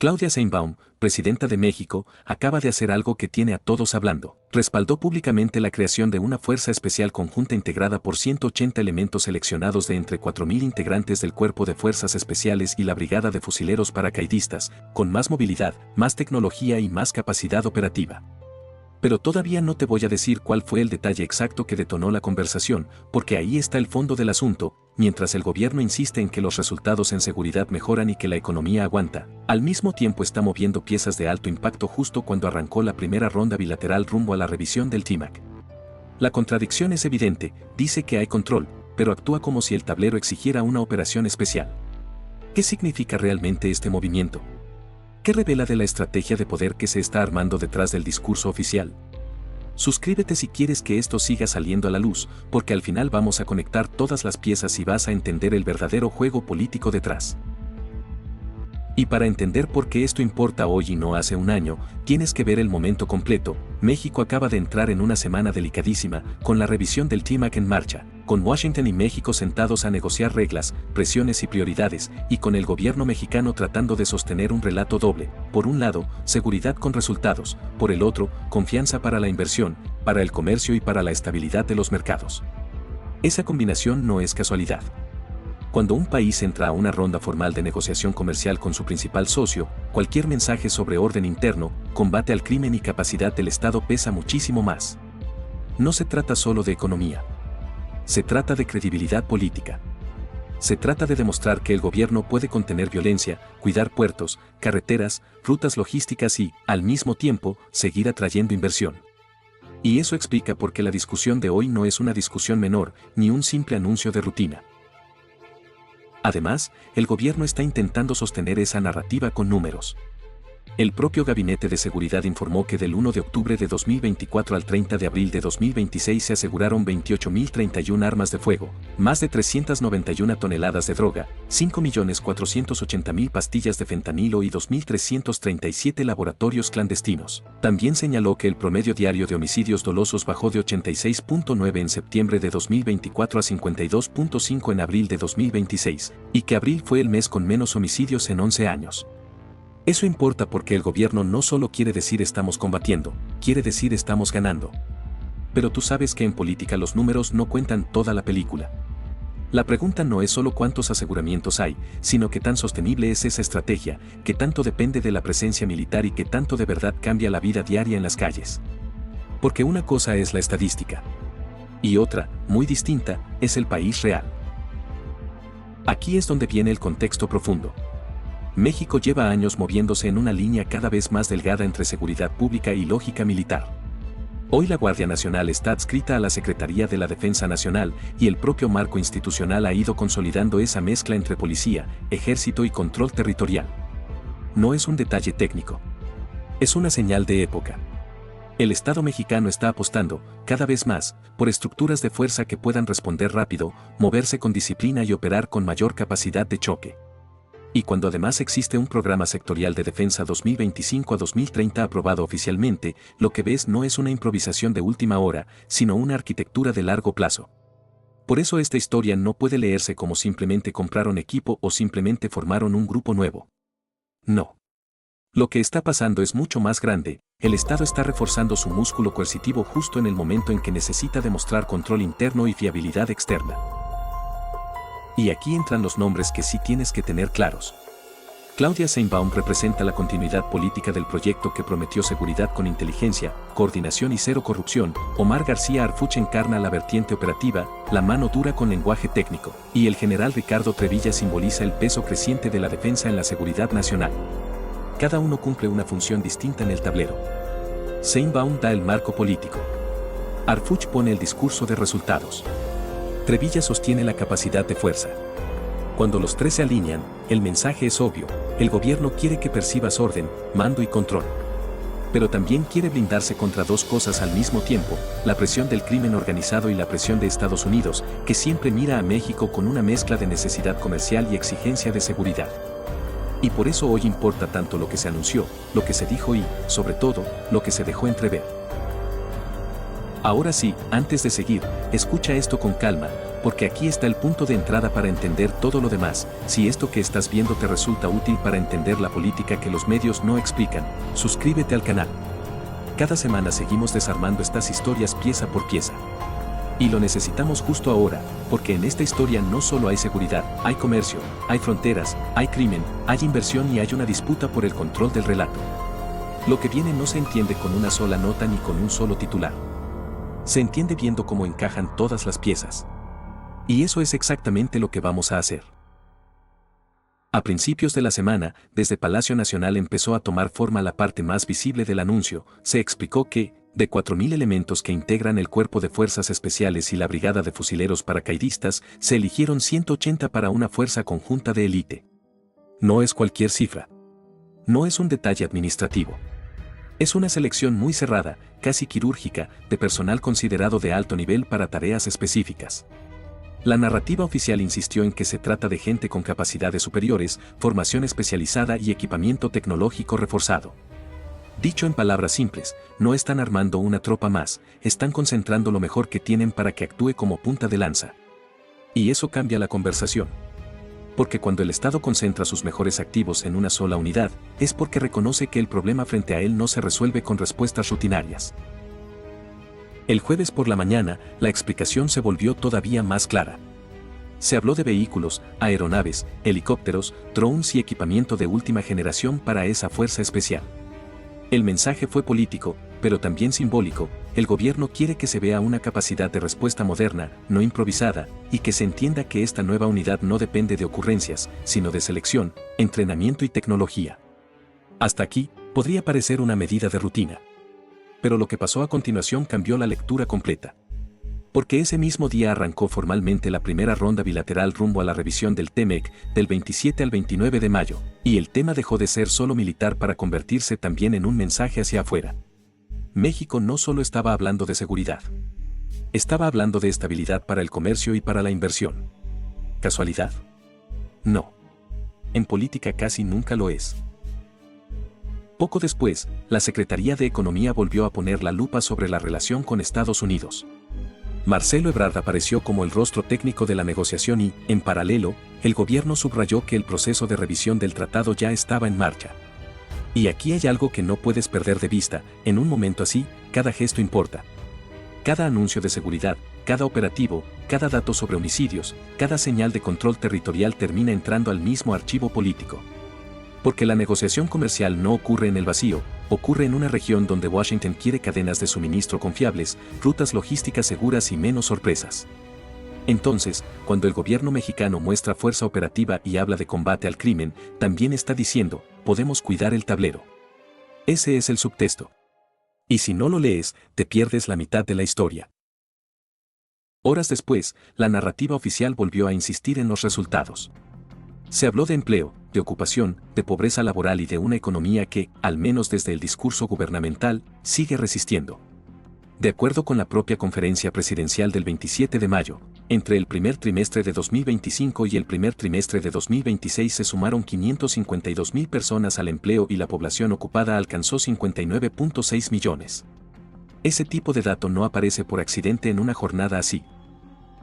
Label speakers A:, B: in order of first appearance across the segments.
A: Claudia Sheinbaum, presidenta de México, acaba de hacer algo que tiene a todos hablando. Respaldó públicamente la creación de una fuerza especial conjunta integrada por 180 elementos seleccionados de entre 4.000 integrantes del Cuerpo de Fuerzas Especiales y la Brigada de Fusileros Paracaidistas, con más movilidad, más tecnología y más capacidad operativa. Pero todavía no te voy a decir cuál fue el detalle exacto que detonó la conversación, porque ahí está el fondo del asunto. Mientras el gobierno insiste en que los resultados en seguridad mejoran y que la economía aguanta, al mismo tiempo está moviendo piezas de alto impacto justo cuando arrancó la primera ronda bilateral rumbo a la revisión del TIMAC. La contradicción es evidente, dice que hay control, pero actúa como si el tablero exigiera una operación especial. ¿Qué significa realmente este movimiento? ¿Qué revela de la estrategia de poder que se está armando detrás del discurso oficial? Suscríbete si quieres que esto siga saliendo a la luz, porque al final vamos a conectar todas las piezas y vas a entender el verdadero juego político detrás. Y para entender por qué esto importa hoy y no hace un año, tienes que ver el momento completo. México acaba de entrar en una semana delicadísima, con la revisión del TIMAC en marcha, con Washington y México sentados a negociar reglas, presiones y prioridades, y con el gobierno mexicano tratando de sostener un relato doble. Por un lado, seguridad con resultados, por el otro, confianza para la inversión, para el comercio y para la estabilidad de los mercados. Esa combinación no es casualidad. Cuando un país entra a una ronda formal de negociación comercial con su principal socio, cualquier mensaje sobre orden interno, combate al crimen y capacidad del Estado pesa muchísimo más. No se trata solo de economía. Se trata de credibilidad política. Se trata de demostrar que el gobierno puede contener violencia, cuidar puertos, carreteras, rutas logísticas y, al mismo tiempo, seguir atrayendo inversión. Y eso explica por qué la discusión de hoy no es una discusión menor, ni un simple anuncio de rutina. Además, el gobierno está intentando sostener esa narrativa con números. El propio Gabinete de Seguridad informó que del 1 de octubre de 2024 al 30 de abril de 2026 se aseguraron 28.031 armas de fuego, más de 391 toneladas de droga, 5.480.000 pastillas de fentanilo y 2.337 laboratorios clandestinos. También señaló que el promedio diario de homicidios dolosos bajó de 86.9 en septiembre de 2024 a 52.5 en abril de 2026, y que abril fue el mes con menos homicidios en 11 años. Eso importa porque el gobierno no solo quiere decir estamos combatiendo, quiere decir estamos ganando. Pero tú sabes que en política los números no cuentan toda la película. La pregunta no es solo cuántos aseguramientos hay, sino qué tan sostenible es esa estrategia, qué tanto depende de la presencia militar y qué tanto de verdad cambia la vida diaria en las calles. Porque una cosa es la estadística. Y otra, muy distinta, es el país real. Aquí es donde viene el contexto profundo. México lleva años moviéndose en una línea cada vez más delgada entre seguridad pública y lógica militar. Hoy la Guardia Nacional está adscrita a la Secretaría de la Defensa Nacional y el propio marco institucional ha ido consolidando esa mezcla entre policía, ejército y control territorial. No es un detalle técnico. Es una señal de época. El Estado mexicano está apostando, cada vez más, por estructuras de fuerza que puedan responder rápido, moverse con disciplina y operar con mayor capacidad de choque. Y cuando además existe un programa sectorial de defensa 2025 a 2030 aprobado oficialmente, lo que ves no es una improvisación de última hora, sino una arquitectura de largo plazo. Por eso esta historia no puede leerse como simplemente compraron equipo o simplemente formaron un grupo nuevo. No. Lo que está pasando es mucho más grande, el Estado está reforzando su músculo coercitivo justo en el momento en que necesita demostrar control interno y fiabilidad externa. Y aquí entran los nombres que sí tienes que tener claros. Claudia Sheinbaum representa la continuidad política del proyecto que prometió seguridad con inteligencia, coordinación y cero corrupción. Omar García Harfuch encarna la vertiente operativa, la mano dura con lenguaje técnico, y el general Ricardo Trevilla simboliza el peso creciente de la defensa en la seguridad nacional. Cada uno cumple una función distinta en el tablero. Sheinbaum da el marco político. Harfuch pone el discurso de resultados. Trevilla sostiene la capacidad de fuerza. Cuando los tres se alinean, el mensaje es obvio, el gobierno quiere que percibas orden, mando y control. Pero también quiere blindarse contra dos cosas al mismo tiempo, la presión del crimen organizado y la presión de Estados Unidos, que siempre mira a México con una mezcla de necesidad comercial y exigencia de seguridad. Y por eso hoy importa tanto lo que se anunció, lo que se dijo y, sobre todo, lo que se dejó entrever. Ahora sí, antes de seguir, escucha esto con calma, porque aquí está el punto de entrada para entender todo lo demás. Si esto que estás viendo te resulta útil para entender la política que los medios no explican, suscríbete al canal. Cada semana seguimos desarmando estas historias pieza por pieza. Y lo necesitamos justo ahora, porque en esta historia no solo hay seguridad, hay comercio, hay fronteras, hay crimen, hay inversión y hay una disputa por el control del relato. Lo que viene no se entiende con una sola nota ni con un solo titular. Se entiende viendo cómo encajan todas las piezas. Y eso es exactamente lo que vamos a hacer. A principios de la semana, desde Palacio Nacional empezó a tomar forma la parte más visible del anuncio. Se explicó que, de 4.000 elementos que integran el Cuerpo de Fuerzas Especiales y la Brigada de Fusileros Paracaidistas, se eligieron 180 para una fuerza conjunta de élite. No es cualquier cifra. No es un detalle administrativo. Es una selección muy cerrada, casi quirúrgica, de personal considerado de alto nivel para tareas específicas. La narrativa oficial insistió en que se trata de gente con capacidades superiores, formación especializada y equipamiento tecnológico reforzado. Dicho en palabras simples, no están armando una tropa más, están concentrando lo mejor que tienen para que actúe como punta de lanza. Y eso cambia la conversación. Porque cuando el Estado concentra sus mejores activos en una sola unidad, es porque reconoce que el problema frente a él no se resuelve con respuestas rutinarias. El jueves por la mañana, la explicación se volvió todavía más clara. Se habló de vehículos, aeronaves, helicópteros, drones y equipamiento de última generación para esa fuerza especial. El mensaje fue político, pero también simbólico. El gobierno quiere que se vea una capacidad de respuesta moderna, no improvisada, y que se entienda que esta nueva unidad no depende de ocurrencias, sino de selección, entrenamiento y tecnología. Hasta aquí, podría parecer una medida de rutina. Pero lo que pasó a continuación cambió la lectura completa. Porque ese mismo día arrancó formalmente la primera ronda bilateral rumbo a la revisión del TEMEC, del 27 al 29 de mayo, y el tema dejó de ser solo militar para convertirse también en un mensaje hacia afuera. México no solo estaba hablando de seguridad. Estaba hablando de estabilidad para el comercio y para la inversión. ¿Casualidad? No. En política casi nunca lo es. Poco después, la Secretaría de Economía volvió a poner la lupa sobre la relación con Estados Unidos. Marcelo Ebrard apareció como el rostro técnico de la negociación y, en paralelo, el gobierno subrayó que el proceso de revisión del tratado ya estaba en marcha. Y aquí hay algo que no puedes perder de vista: en un momento así, cada gesto importa. Cada anuncio de seguridad, cada operativo, cada dato sobre homicidios, cada señal de control territorial termina entrando al mismo archivo político. Porque la negociación comercial no ocurre en el vacío, ocurre en una región donde Washington quiere cadenas de suministro confiables, rutas logísticas seguras y menos sorpresas. Entonces, cuando el gobierno mexicano muestra fuerza operativa y habla de combate al crimen, también está diciendo: podemos cuidar el tablero. Ese es el subtexto. Y si no lo lees, te pierdes la mitad de la historia. Horas después, la narrativa oficial volvió a insistir en los resultados. Se habló de empleo, de ocupación, de pobreza laboral y de una economía que, al menos desde el discurso gubernamental, sigue resistiendo. De acuerdo con la propia conferencia presidencial del 27 de mayo, entre el primer trimestre de 2025 y el primer trimestre de 2026 se sumaron 552.000 personas al empleo y la población ocupada alcanzó 59.6 millones. Ese tipo de dato no aparece por accidente en una jornada así.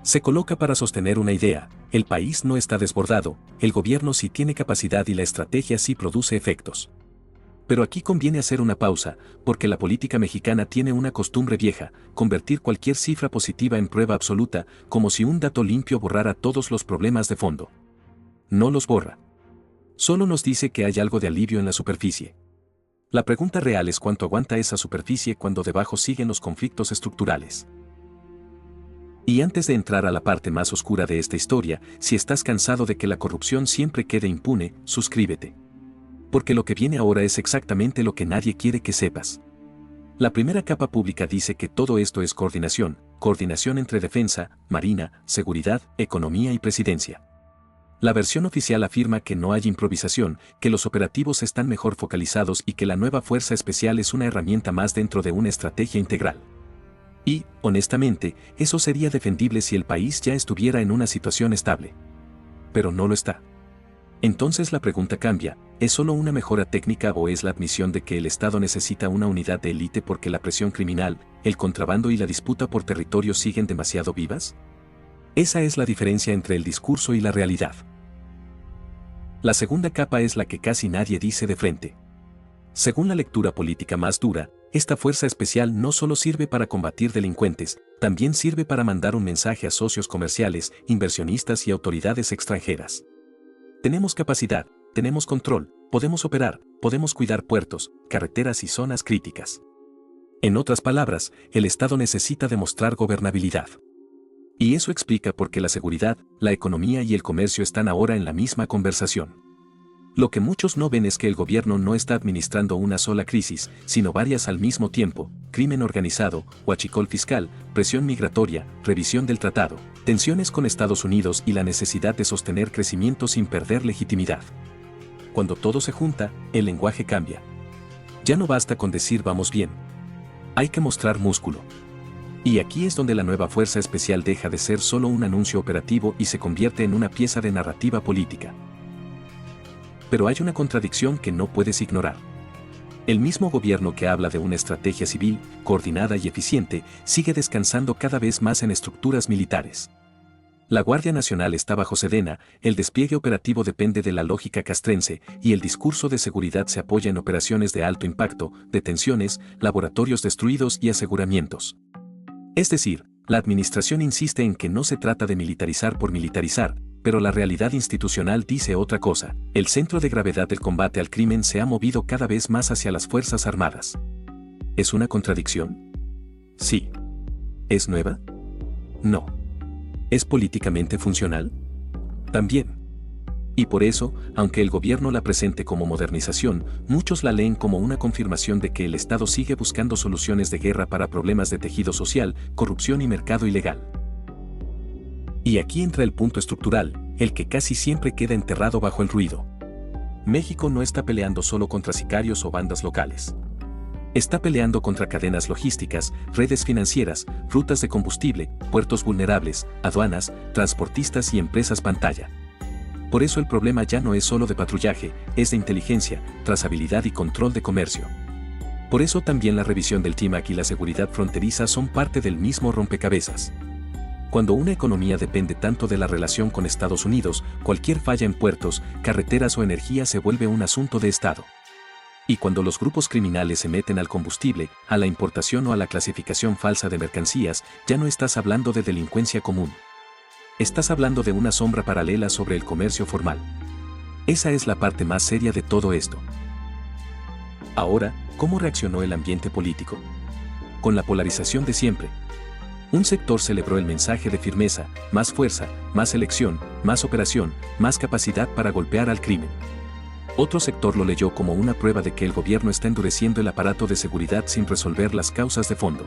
A: Se coloca para sostener una idea: el país no está desbordado, el gobierno sí tiene capacidad y la estrategia sí produce efectos. Pero aquí conviene hacer una pausa, porque la política mexicana tiene una costumbre vieja: convertir cualquier cifra positiva en prueba absoluta, como si un dato limpio borrara todos los problemas de fondo. No los borra. Solo nos dice que hay algo de alivio en la superficie. La pregunta real es cuánto aguanta esa superficie cuando debajo siguen los conflictos estructurales. Y antes de entrar a la parte más oscura de esta historia, si estás cansado de que la corrupción siempre quede impune, suscríbete. Porque lo que viene ahora es exactamente lo que nadie quiere que sepas. La primera capa pública dice que todo esto es coordinación entre defensa, marina, seguridad, economía y presidencia. La versión oficial afirma que no hay improvisación, que los operativos están mejor focalizados y que la nueva fuerza especial es una herramienta más dentro de una estrategia integral. Y, honestamente, eso sería defendible si el país ya estuviera en una situación estable. Pero no lo está. Entonces la pregunta cambia: ¿es solo una mejora técnica o es la admisión de que el Estado necesita una unidad de élite porque la presión criminal, el contrabando y la disputa por territorio siguen demasiado vivas? Esa es la diferencia entre el discurso y la realidad. La segunda capa es la que casi nadie dice de frente. Según la lectura política más dura, esta fuerza especial no solo sirve para combatir delincuentes, también sirve para mandar un mensaje a socios comerciales, inversionistas y autoridades extranjeras. Tenemos capacidad, tenemos control, podemos operar, podemos cuidar puertos, carreteras y zonas críticas. En otras palabras, el Estado necesita demostrar gobernabilidad. Y eso explica por qué la seguridad, la economía y el comercio están ahora en la misma conversación. Lo que muchos no ven es que el gobierno no está administrando una sola crisis, sino varias al mismo tiempo: crimen organizado, huachicol fiscal, presión migratoria, revisión del tratado, tensiones con Estados Unidos y la necesidad de sostener crecimiento sin perder legitimidad. Cuando todo se junta, el lenguaje cambia. Ya no basta con decir vamos bien. Hay que mostrar músculo. Y aquí es donde la nueva fuerza especial deja de ser solo un anuncio operativo y se convierte en una pieza de narrativa política. Pero hay una contradicción que no puedes ignorar. El mismo gobierno que habla de una estrategia civil, coordinada y eficiente, sigue descansando cada vez más en estructuras militares. La Guardia Nacional está bajo Sedena, el despliegue operativo depende de la lógica castrense y el discurso de seguridad se apoya en operaciones de alto impacto, detenciones, laboratorios destruidos y aseguramientos. Es decir, la administración insiste en que no se trata de militarizar por militarizar, pero la realidad institucional dice otra cosa: el centro de gravedad del combate al crimen se ha movido cada vez más hacia las Fuerzas Armadas. ¿Es una contradicción? Sí. ¿Es nueva? No. ¿Es políticamente funcional? También. Y por eso, aunque el gobierno la presente como modernización, muchos la leen como una confirmación de que el Estado sigue buscando soluciones de guerra para problemas de tejido social, corrupción y mercado ilegal. Y aquí entra el punto estructural, el que casi siempre queda enterrado bajo el ruido. México no está peleando solo contra sicarios o bandas locales. Está peleando contra cadenas logísticas, redes financieras, rutas de combustible, puertos vulnerables, aduanas, transportistas y empresas pantalla. Por eso el problema ya no es solo de patrullaje, es de inteligencia, trazabilidad y control de comercio. Por eso también la revisión del TIMAC y la seguridad fronteriza son parte del mismo rompecabezas. Cuando una economía depende tanto de la relación con Estados Unidos, cualquier falla en puertos, carreteras o energía se vuelve un asunto de Estado. Y cuando los grupos criminales se meten al combustible, a la importación o a la clasificación falsa de mercancías, ya no estás hablando de delincuencia común. Estás hablando de una sombra paralela sobre el comercio formal. Esa es la parte más seria de todo esto. Ahora, ¿cómo reaccionó el ambiente político? Con la polarización de siempre. Un sector celebró el mensaje de firmeza, más fuerza, más elección, más operación, más capacidad para golpear al crimen. Otro sector lo leyó como una prueba de que el gobierno está endureciendo el aparato de seguridad sin resolver las causas de fondo.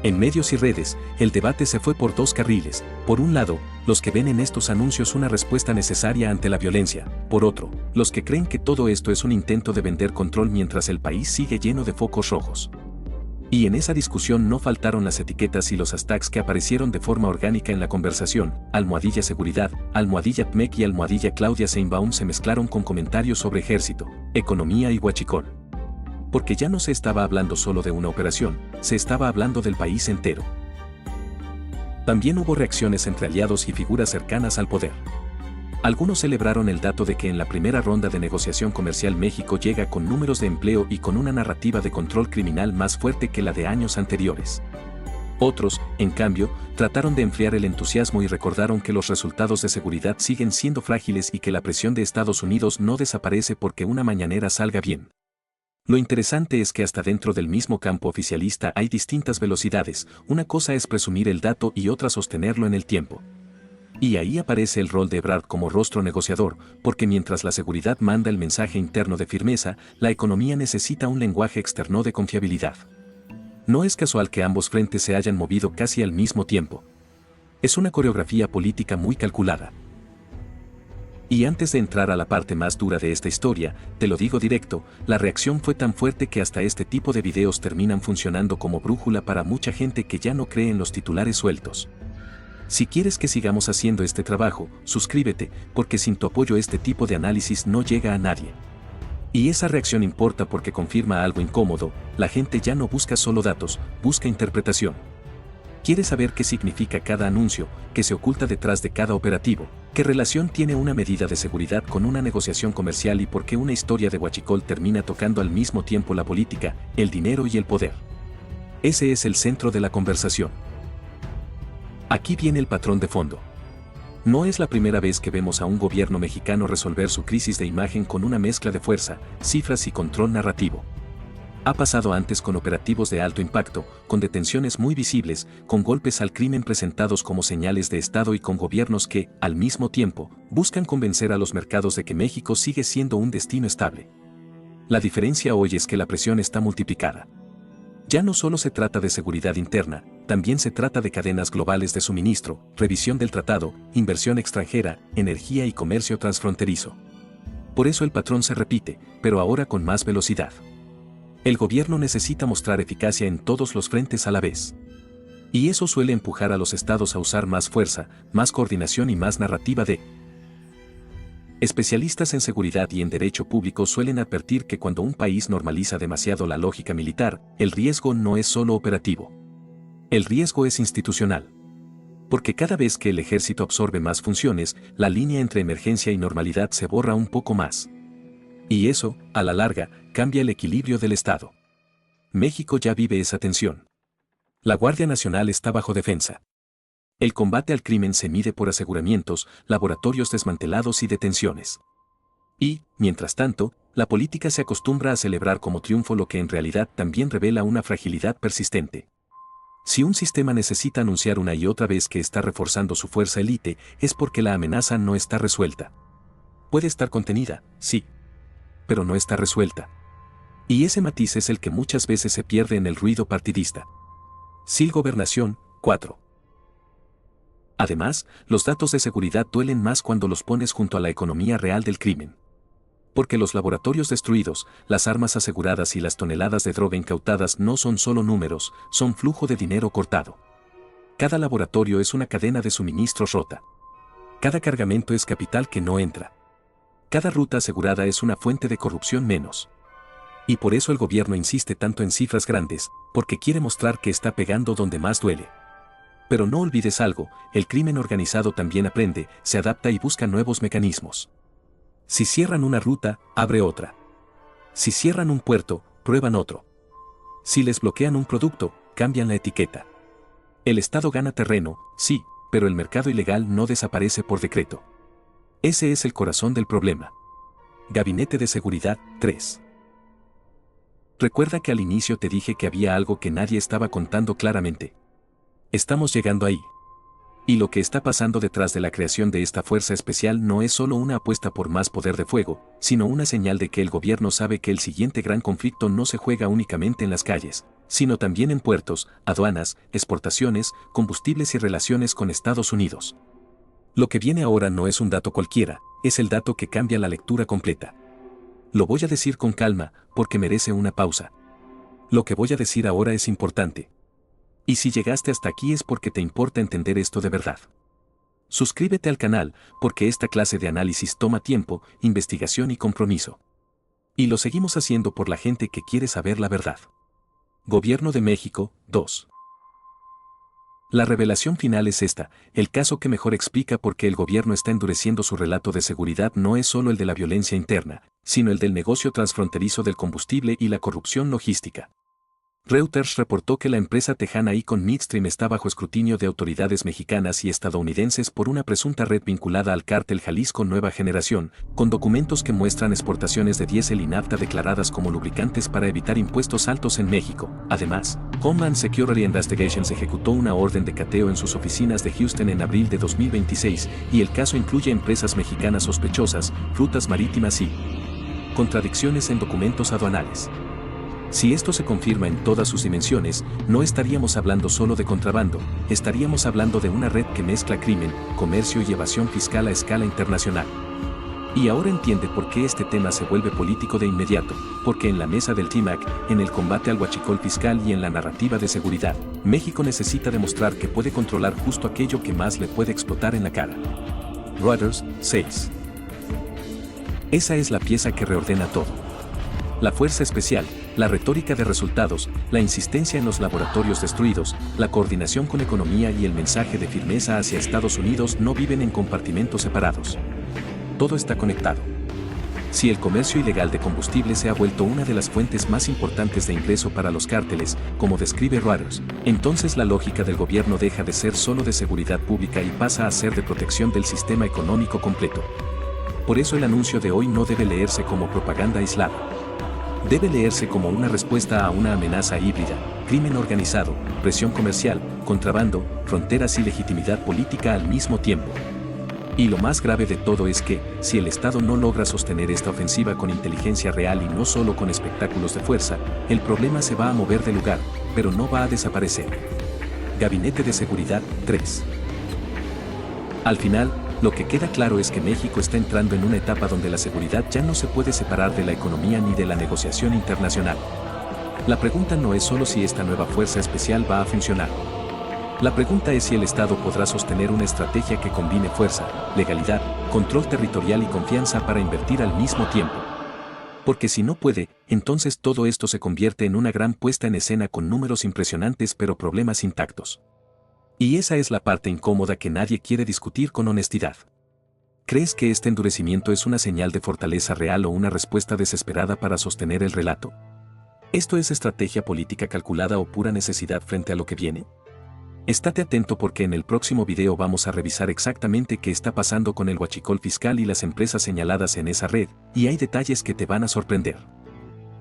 A: En medios y redes, el debate se fue por dos carriles: por un lado, los que ven en estos anuncios una respuesta necesaria ante la violencia; por otro, los que creen que todo esto es un intento de vender control mientras el país sigue lleno de focos rojos. Y en esa discusión no faltaron las etiquetas y los hashtags que aparecieron de forma orgánica en la conversación: almohadilla seguridad, almohadilla PMEC y almohadilla Claudia Sheinbaum se mezclaron con comentarios sobre ejército, economía y huachicol. Porque ya no se estaba hablando solo de una operación, se estaba hablando del país entero. También hubo reacciones entre aliados y figuras cercanas al poder. Algunos celebraron el dato de que en la primera ronda de negociación comercial México llega con números de empleo y con una narrativa de control criminal más fuerte que la de años anteriores. Otros, en cambio, trataron de enfriar el entusiasmo y recordaron que los resultados de seguridad siguen siendo frágiles y que la presión de Estados Unidos no desaparece porque una mañanera salga bien. Lo interesante es que hasta dentro del mismo campo oficialista hay distintas velocidades: una cosa es presumir el dato y otra sostenerlo en el tiempo. Y ahí aparece el rol de Ebrard como rostro negociador, porque mientras la seguridad manda el mensaje interno de firmeza, la economía necesita un lenguaje externo de confiabilidad. No es casual que ambos frentes se hayan movido casi al mismo tiempo. Es una coreografía política muy calculada. Y antes de entrar a la parte más dura de esta historia, te lo digo directo, la reacción fue tan fuerte que hasta este tipo de videos terminan funcionando como brújula para mucha gente que ya no cree en los titulares sueltos. Si quieres que sigamos haciendo este trabajo, suscríbete, porque sin tu apoyo este tipo de análisis no llega a nadie. Y esa reacción importa porque confirma algo incómodo: la gente ya no busca solo datos, busca interpretación. Quiere saber qué significa cada anuncio, qué se oculta detrás de cada operativo, qué relación tiene una medida de seguridad con una negociación comercial y por qué una historia de huachicol termina tocando al mismo tiempo la política, el dinero y el poder. Ese es el centro de la conversación. Aquí viene el patrón de fondo. No es la primera vez que vemos a un gobierno mexicano resolver su crisis de imagen con una mezcla de fuerza, cifras y control narrativo. Ha pasado antes con operativos de alto impacto, con detenciones muy visibles, con golpes al crimen presentados como señales de Estado y con gobiernos que, al mismo tiempo, buscan convencer a los mercados de que México sigue siendo un destino estable. La diferencia hoy es que la presión está multiplicada. Ya no solo se trata de seguridad interna, también se trata de cadenas globales de suministro, revisión del tratado, inversión extranjera, energía y comercio transfronterizo. Por eso el patrón se repite, pero ahora con más velocidad. El gobierno necesita mostrar eficacia en todos los frentes a la vez. Y eso suele empujar a los estados a usar más fuerza, más coordinación y más narrativa de. Especialistas en seguridad y en derecho público suelen advertir que cuando un país normaliza demasiado la lógica militar, el riesgo no es solo operativo. El riesgo es institucional. Porque cada vez que el ejército absorbe más funciones, la línea entre emergencia y normalidad se borra un poco más. Y eso, a la larga, cambia el equilibrio del Estado. México ya vive esa tensión. La Guardia Nacional está bajo defensa. El combate al crimen se mide por aseguramientos, laboratorios desmantelados y detenciones. Y, mientras tanto, la política se acostumbra a celebrar como triunfo lo que en realidad también revela una fragilidad persistente. Si un sistema necesita anunciar una y otra vez que está reforzando su fuerza élite, es porque la amenaza no está resuelta. Puede estar contenida, sí, pero no está resuelta. Y ese matiz es el que muchas veces se pierde en el ruido partidista. SIL Gobernación, 4. Además, los datos de seguridad duelen más cuando los pones junto a la economía real del crimen. Porque los laboratorios destruidos, las armas aseguradas y las toneladas de droga incautadas no son solo números, son flujo de dinero cortado. Cada laboratorio es una cadena de suministros rota. Cada cargamento es capital que no entra. Cada ruta asegurada es una fuente de corrupción menos. Y por eso el gobierno insiste tanto en cifras grandes, porque quiere mostrar que está pegando donde más duele. Pero no olvides algo, el crimen organizado también aprende, se adapta y busca nuevos mecanismos. Si cierran una ruta, abre otra. Si cierran un puerto, prueban otro. Si les bloquean un producto, cambian la etiqueta. El Estado gana terreno, sí, pero el mercado ilegal no desaparece por decreto. Ese es el corazón del problema. Gabinete de Seguridad, 3. Recuerda que al inicio te dije que había algo que nadie estaba contando claramente. Estamos llegando ahí. Y lo que está pasando detrás de la creación de esta fuerza especial no es solo una apuesta por más poder de fuego, sino una señal de que el gobierno sabe que el siguiente gran conflicto no se juega únicamente en las calles, sino también en puertos, aduanas, exportaciones, combustibles y relaciones con Estados Unidos. Lo que viene ahora no es un dato cualquiera, es el dato que cambia la lectura completa. Lo voy a decir con calma, porque merece una pausa. Lo que voy a decir ahora es importante. Y si llegaste hasta aquí es porque te importa entender esto de verdad. Suscríbete al canal, porque esta clase de análisis toma tiempo, investigación y compromiso. Y lo seguimos haciendo por la gente que quiere saber la verdad. Gobierno de México, 2. La revelación final es esta, el caso que mejor explica por qué el gobierno está endureciendo su relato de seguridad no es solo el de la violencia interna, sino el del negocio transfronterizo del combustible y la corrupción logística. Reuters reportó que la empresa tejana Icon Midstream está bajo escrutinio de autoridades mexicanas y estadounidenses por una presunta red vinculada al cártel Jalisco Nueva Generación, con documentos que muestran exportaciones de diésel y nafta declaradas como lubricantes para evitar impuestos altos en México. Además, Homeland Security Investigations ejecutó una orden de cateo en sus oficinas de Houston en abril de 2026, y el caso incluye empresas mexicanas sospechosas, rutas marítimas y contradicciones en documentos aduanales. Si esto se confirma en todas sus dimensiones, no estaríamos hablando solo de contrabando, estaríamos hablando de una red que mezcla crimen, comercio y evasión fiscal a escala internacional. Y ahora entiende por qué este tema se vuelve político de inmediato, porque en la mesa del TIMAC, en el combate al huachicol fiscal y en la narrativa de seguridad, México necesita demostrar que puede controlar justo aquello que más le puede explotar en la cara. Reuters, 6. Esa es la pieza que reordena todo. La fuerza especial, La retórica de resultados, la insistencia en los laboratorios destruidos, la coordinación con economía y el mensaje de firmeza hacia Estados Unidos no viven en compartimentos separados. Todo está conectado. Si el comercio ilegal de combustible se ha vuelto una de las fuentes más importantes de ingreso para los cárteles, como describe Reuters, entonces la lógica del gobierno deja de ser solo de seguridad pública y pasa a ser de protección del sistema económico completo. Por eso el anuncio de hoy no debe leerse como propaganda aislada. Debe leerse como una respuesta a una amenaza híbrida, crimen organizado, presión comercial, contrabando, fronteras y legitimidad política al mismo tiempo. Y lo más grave de todo es que, si el Estado no logra sostener esta ofensiva con inteligencia real y no solo con espectáculos de fuerza, el problema se va a mover de lugar, pero no va a desaparecer. Gabinete de Seguridad 3. Al final, lo que queda claro es que México está entrando en una etapa donde la seguridad ya no se puede separar de la economía ni de la negociación internacional. La pregunta no es solo si esta nueva fuerza especial va a funcionar. La pregunta es si el Estado podrá sostener una estrategia que combine fuerza, legalidad, control territorial y confianza para invertir al mismo tiempo. Porque si no puede, entonces todo esto se convierte en una gran puesta en escena con números impresionantes pero problemas intactos. Y esa es la parte incómoda que nadie quiere discutir con honestidad. ¿Crees que este endurecimiento es una señal de fortaleza real o una respuesta desesperada para sostener el relato? ¿Esto es estrategia política calculada o pura necesidad frente a lo que viene? Estate atento porque en el próximo video vamos a revisar exactamente qué está pasando con el huachicol fiscal y las empresas señaladas en esa red, y hay detalles que te van a sorprender.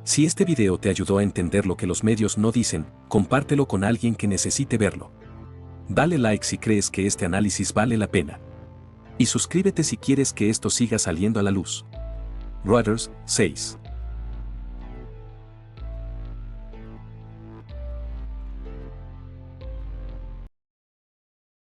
A: Si este video te ayudó a entender lo que los medios no dicen, compártelo con alguien que necesite verlo. Dale like si crees que este análisis vale la pena. Y suscríbete si quieres que esto siga saliendo a la luz. Reuters 6.